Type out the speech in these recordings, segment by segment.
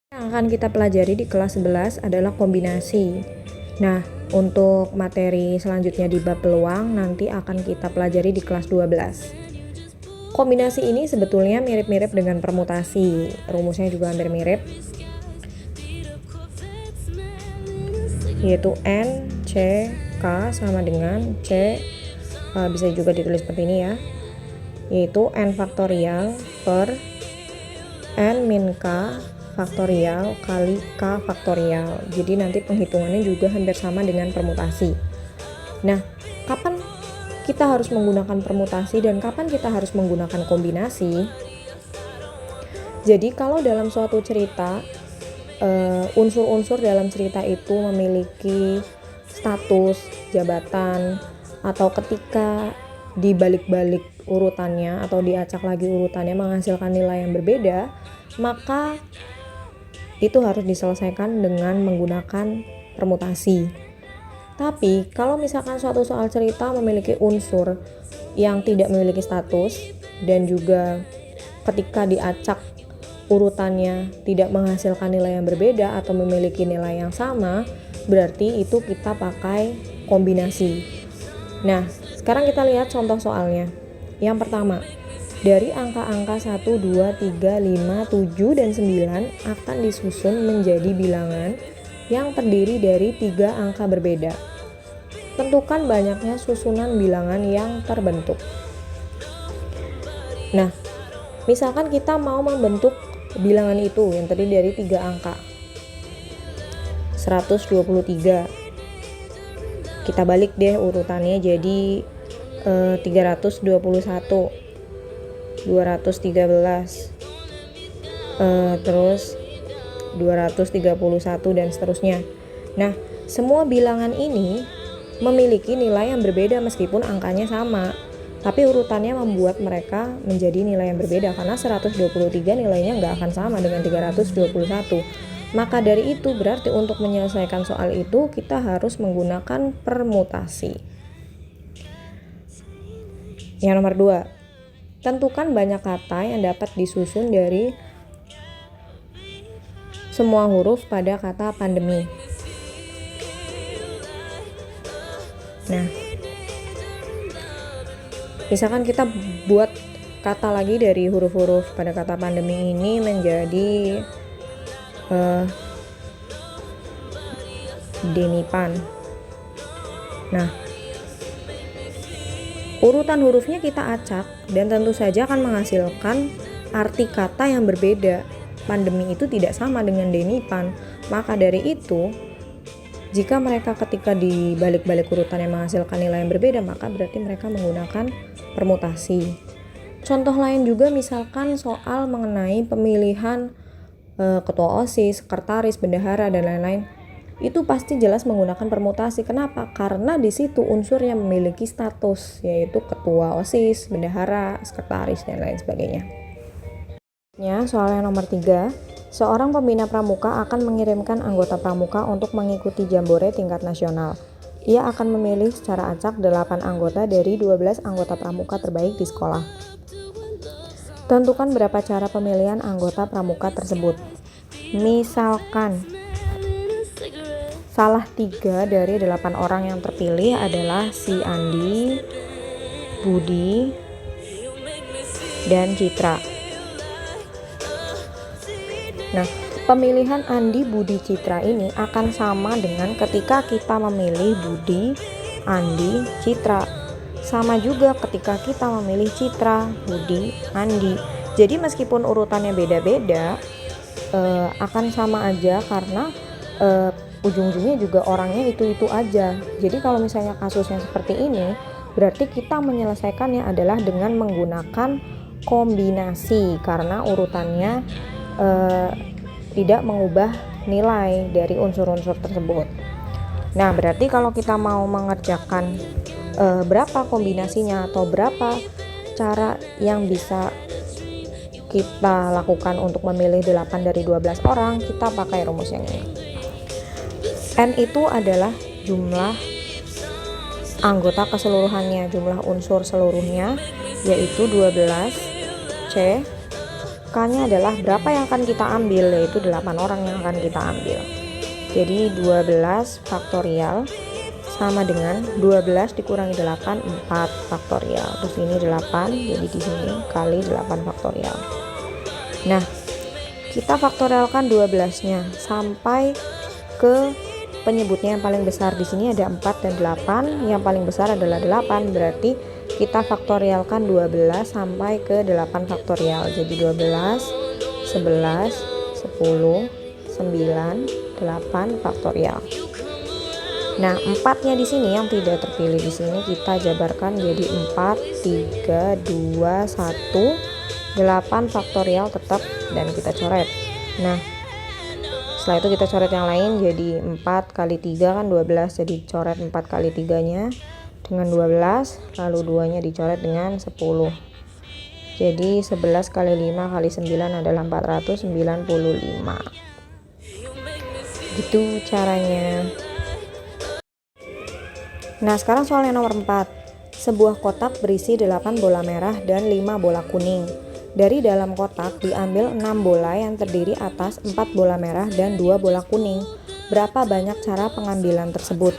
Yang akan kita pelajari di kelas 11 adalah kombinasi. Nah, untuk materi selanjutnya di bab peluang nanti akan kita pelajari di kelas 12. Kombinasi ini sebetulnya mirip-mirip dengan permutasi. Rumusnya juga hampir mirip. Yaitu N, C, K sama dengan C, bisa juga ditulis seperti ini ya. Yaitu N faktorial per N min K faktorial kali K faktorial. Jadi nanti penghitungannya juga hampir sama dengan permutasi. Nah, kapan kita harus menggunakan permutasi dan kapan kita harus menggunakan kombinasi? Jadi kalau dalam suatu cerita unsur-unsur dalam cerita itu memiliki status, jabatan, atau ketika dibalik-balik urutannya atau diacak lagi urutannya menghasilkan nilai yang berbeda, maka itu harus diselesaikan dengan menggunakan permutasi. Tapi kalau misalkan suatu soal cerita memiliki unsur yang tidak memiliki status dan juga ketika diacak urutannya tidak menghasilkan nilai yang berbeda atau memiliki nilai yang sama, berarti itu kita pakai kombinasi. Nah, sekarang kita lihat contoh soalnya. Yang pertama, dari angka-angka 1, 2, 3, 5, 7, dan 9 akan disusun menjadi bilangan yang terdiri dari 3 angka berbeda. Tentukan banyaknya susunan bilangan yang terbentuk. Nah, misalkan kita mau membentuk bilangan itu yang terdiri dari 3 angka. 123. Kita balik deh urutannya jadi 321, 213, terus 231 dan seterusnya. Nah, semua bilangan ini memiliki nilai yang berbeda meskipun angkanya sama, tapi urutannya membuat mereka menjadi nilai yang berbeda karena 123 nilainya nggak akan sama dengan 321. Maka dari itu berarti untuk menyelesaikan soal itu kita harus menggunakan permutasi. Yang nomor 2, tentukan banyak kata yang dapat disusun dari semua huruf pada kata pandemi. Nah, misalkan kita buat kata lagi dari huruf-huruf pada kata pandemi ini menjadi denipan. Nah, urutan hurufnya kita acak dan tentu saja akan menghasilkan arti kata yang berbeda. Pandemi itu tidak sama dengan denipan. Maka dari itu, jika mereka ketika dibalik-balik urutannya menghasilkan nilai yang berbeda, maka berarti mereka menggunakan permutasi. Contoh lain juga misalkan soal mengenai pemilihan ketua OSIS, sekretaris, bendahara, dan lain-lain. Itu pasti jelas menggunakan permutasi. Kenapa? Karena di situ unsur yang memiliki status, yaitu ketua OSIS, bendahara, sekretaris, dan lain sebagainya. Soal yang nomor 3, seorang pembina pramuka akan mengirimkan anggota pramuka untuk mengikuti jambore tingkat nasional. Ia akan memilih secara acak 8 anggota dari 12 anggota pramuka terbaik di sekolah. Tentukan berapa cara pemilihan anggota pramuka tersebut. Misalkan salah 3 dari 8 orang yang terpilih adalah si Andi, Budi, dan Citra. Nah, pemilihan Andi, Budi, Citra ini akan sama dengan ketika kita memilih Budi, Andi, Citra. Sama juga ketika kita memilih Citra, Budi, Andi. Jadi meskipun urutannya beda-beda, akan sama aja karena ujung-ujungnya juga orangnya itu-itu aja. Jadi kalau misalnya kasusnya seperti ini, berarti kita menyelesaikannya adalah dengan menggunakan kombinasi karena urutannya tidak mengubah nilai dari unsur-unsur tersebut. Nah, berarti kalau kita mau mengerjakan berapa kombinasinya atau berapa cara yang bisa kita lakukan untuk memilih 8 dari 12 orang, kita pakai rumus yang ini. N itu adalah jumlah anggota keseluruhannya, jumlah unsur seluruhnya, yaitu 12. C K-nya adalah berapa yang akan kita ambil, yaitu 8 orang yang akan kita ambil. Jadi 12 faktorial sama dengan 12 dikurangi 8, 4 faktorial. Terus ini 8, jadi di sini kali 8 faktorial. Nah, kita faktorialkan 12-nya sampai ke penyebutnya yang paling besar. Di sini ada 4 dan 8, yang paling besar adalah 8, berarti kita faktorialkan 12 sampai ke 8 faktorial. Jadi 12, 11, 10, 9, 8 faktorial. Nah, 4-nya di sini yang tidak terpilih di sini kita jabarkan jadi 4, 3, 2, 1, 8 faktorial tetap dan kita coret. Nah, setelah itu kita coret yang lain, jadi 4 kali 3 kan 12, jadi coret 4 kali 3-nya dengan 12, lalu 2-nya dicoret dengan 10. Jadi 11 kali 5 kali 9 adalah 495. Gitu caranya. Nah, sekarang soal yang nomor 4. Sebuah kotak berisi 8 bola merah dan 5 bola kuning. Dari dalam kotak diambil 6 bola yang terdiri atas 4 bola merah dan 2 bola kuning. Berapa banyak cara pengambilan tersebut?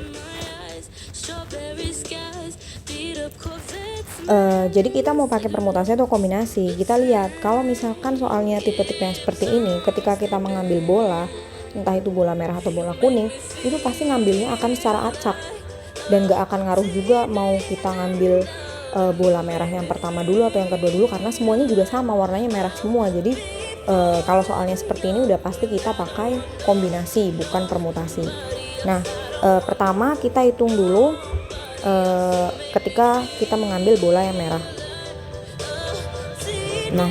Jadi kita mau pakai permutasi atau kombinasi. Kita lihat kalau misalkan soalnya tipe-tipe yang seperti ini, ketika kita mengambil bola, entah itu bola merah atau bola kuning, itu pasti ngambilnya akan secara acak dan gak akan ngaruh juga mau kita ngambil bola merah yang pertama dulu atau yang kedua dulu, karena semuanya juga sama warnanya merah semua. Jadi kalau soalnya seperti ini udah pasti kita pakai kombinasi bukan permutasi. Nah, pertama kita hitung dulu ketika kita mengambil bola yang merah. Nah,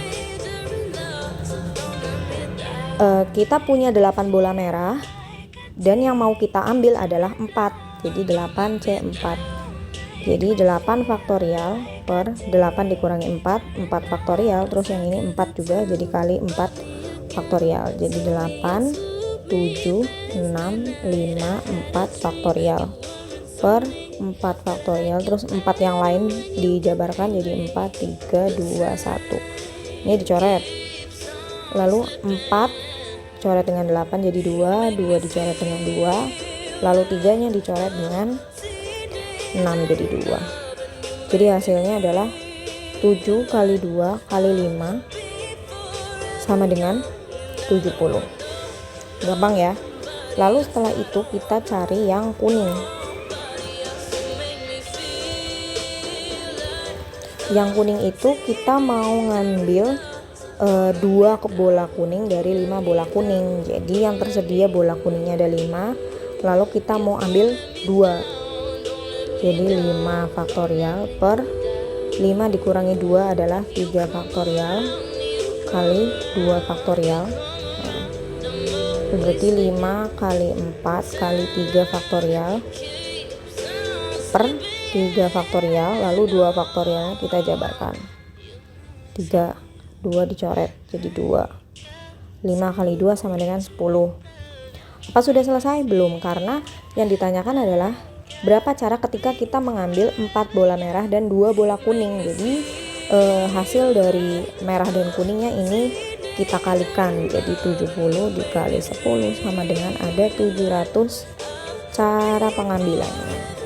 kita punya 8 bola merah dan yang mau kita ambil adalah 4. Jadi 8C4. Jadi 8 faktorial per 8 dikurangi 4 faktorial, terus yang ini 4 juga, jadi kali 4 faktorial. Jadi 8, 7, 6, 5, 4 faktorial per 4 faktorial, terus 4 yang lain dijabarkan jadi 4, 3, 2, 1. Ini dicoret. Lalu 4 coret dengan 8 jadi 2, 2 dicoret dengan 2, lalu 3-nya dicoret dengan 6 jadi 2. Jadi hasilnya adalah 7 kali 2 kali 5 sama dengan 70. Gampang ya. Lalu setelah itu kita cari yang kuning. Yang kuning itu kita mau ngambil 2 bola kuning dari 5 bola kuning. Jadi yang tersedia bola kuningnya ada 5, lalu kita mau ambil 2. Jadi 5 faktorial per 5 dikurangi 2 adalah 3 faktorial kali 2 faktorial. Berarti 5 kali 4 kali 3 faktorial per 3 faktorial, lalu 2 faktorialnya kita jabarkan. 3, 2 dicoret jadi 2. 5 kali 2 sama dengan 10. Apa sudah selesai? Belum, karena yang ditanyakan adalah berapa cara ketika kita mengambil 4 bola merah dan 2 bola kuning. Jadi hasil dari merah dan kuningnya ini kita kalikan, jadi 70 dikali 10 sama dengan ada 700 cara pengambilannya.